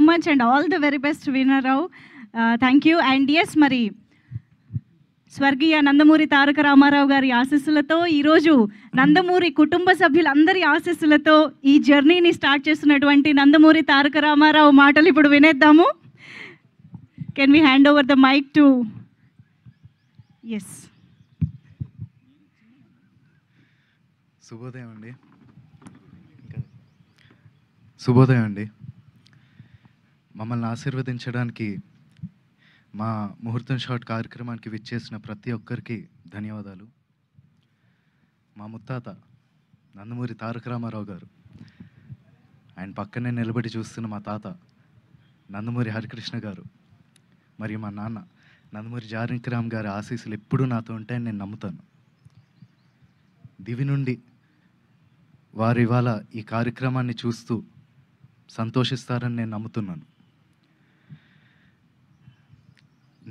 Much and all the very best Veena Rao. Thank you. And yes, మరి స్వర్గీయ నందమూరి తారక రామారావు గారి ఆశీస్సులతో ఈరోజు నందమూరి కుటుంబ సభ్యులందరి ఆశీస్సులతో ఈ జర్నీని స్టార్ట్ చేస్తున్నటువంటి నందమూరి తారక రామారావు మాటలు ఇప్పుడు వినేద్దాము. Can we hand over the mic to yes. శుభోదయం అండి. మమ్మల్ని ఆశీర్వదించడానికి మా ముహూర్తం షాట్ కార్యక్రమానికి విచ్చేసిన ప్రతి ఒక్కరికి ధన్యవాదాలు. మా ముత్తాత నందమూరి తారక రామారావు గారు, ఆయన పక్కనే నిలబడి చూస్తున్న మా తాత నందమూరి హరికృష్ణ గారు, మరియు మా నాన్న నందమూరి జానకిరామ్ గారి ఆశీస్సులు ఎప్పుడూ నాతో ఉంటాయని నేను నమ్ముతాను. దివి నుండి వారు ఇవాళ ఈ కార్యక్రమాన్ని చూస్తూ సంతోషిస్తారని నేను నమ్ముతున్నాను.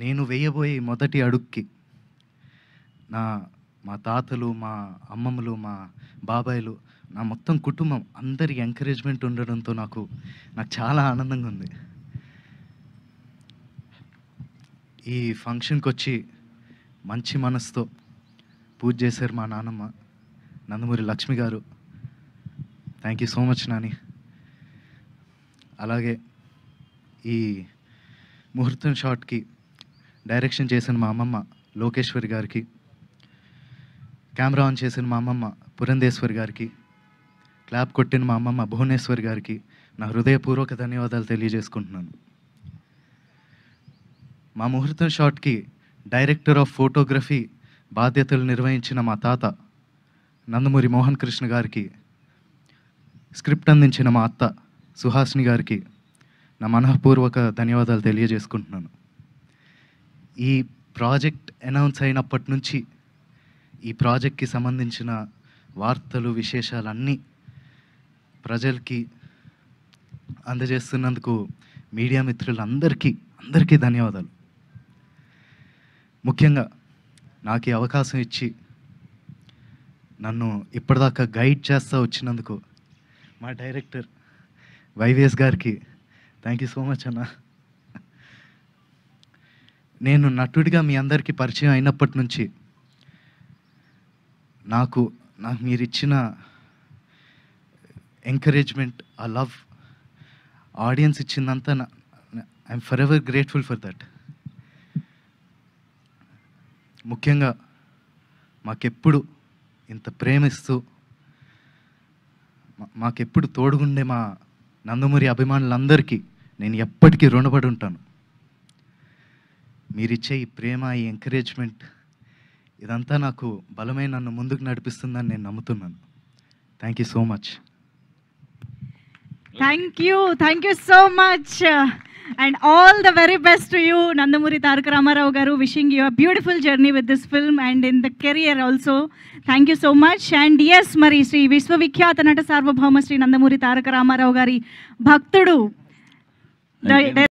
నేను వేయబోయే మొదటి అడుగుకి మా తాతలు, మా అమ్మమ్మలు, మా బాబాయిలు, నా మొత్తం కుటుంబం అందరి ఎంకరేజ్మెంట్ ఉండడంతో నాకు చాలా ఆనందంగా ఉంది. ఈ ఫంక్షన్కి వచ్చి మంచి మనసుతో పూజ చేశారు మా నాన్నమ్మ నందమూరి లక్ష్మి గారు. Thank you so much Nani. అలాగే ఈ ముహూర్తం షాట్కి డైరెక్షన్ చేసిన మా అమ్మమ్మ లోకేశ్వరి గారికి, కెమెరా ఆన్ చేసిన మా అమ్మమ్మ పురంధేశ్వరి గారికి, క్లాప్ కొట్టిన మా అమ్మమ్మ భువనేశ్వరి గారికి నా హృదయపూర్వక ధన్యవాదాలు తెలియజేసుకుంటున్నాను. మా ముహూర్తం షాట్కి డైరెక్టర్ ఆఫ్ ఫోటోగ్రఫీ బాధ్యతలు నిర్వహించిన మా తాత నందమూరి మోహన్ కృష్ణ గారికి, స్క్రిప్ట్ అందించిన మా అత్త సుహాసిని గారికి నా మనఃపూర్వక ధన్యవాదాలు తెలియజేసుకుంటున్నాను. ఈ ప్రాజెక్ట్ అనౌన్స్ అయినప్పటి నుంచి ఈ ప్రాజెక్ట్కి సంబంధించిన వార్తలు, విశేషాలన్నీ ప్రజలకి అందజేస్తున్నందుకు మీడియా మిత్రులందరికీ ధన్యవాదాలు. ముఖ్యంగా నాకు ఈ అవకాశం ఇచ్చి నన్ను ఇప్పటిదాకా గైడ్ చేస్తూ వచ్చినందుకు మా డైరెక్టర్ వైవిఎస్ గారికి థ్యాంక్ యూ సో మచ్ అన్న. నేను నటుడిగా మీ అందరికీ పరిచయం అయినప్పటి నుంచి నాకు మీరు ఇచ్చిన ఎంకరేజ్మెంట్, ఆ లవ్, ఆడియన్స్ ఇచ్చిందంతా I'm for ever grateful for that. ముఖ్యంగా మాకెప్పుడు ఇంత ప్రేమిస్తూ మాకెప్పుడు తోడుగుండే మా నందమూరి అభిమానులందరికీ నేను ఎప్పటికీ రుణపడి ఉంటాను. మీరిచ్చే ఈ ప్రేమ, ఈ ఎంకరేజ్మెంట్ ఇదంతా నాకు బలమై నన్ను ముందుకు నడిపిస్తుందని నేను నమ్ముతున్నాను. Thank you so much. Thank you so much and all the very best to you Nandamuri Taraka Ramarao గారు. Wishing you a beautiful journey with this film and in the career also. Thank you so much. And yes, మరి శ్రీ విశ్వవిఖ్యాత నట సార్వభౌమ శ్రీ నందమూరి తారక రామారావు గారి భక్తుడు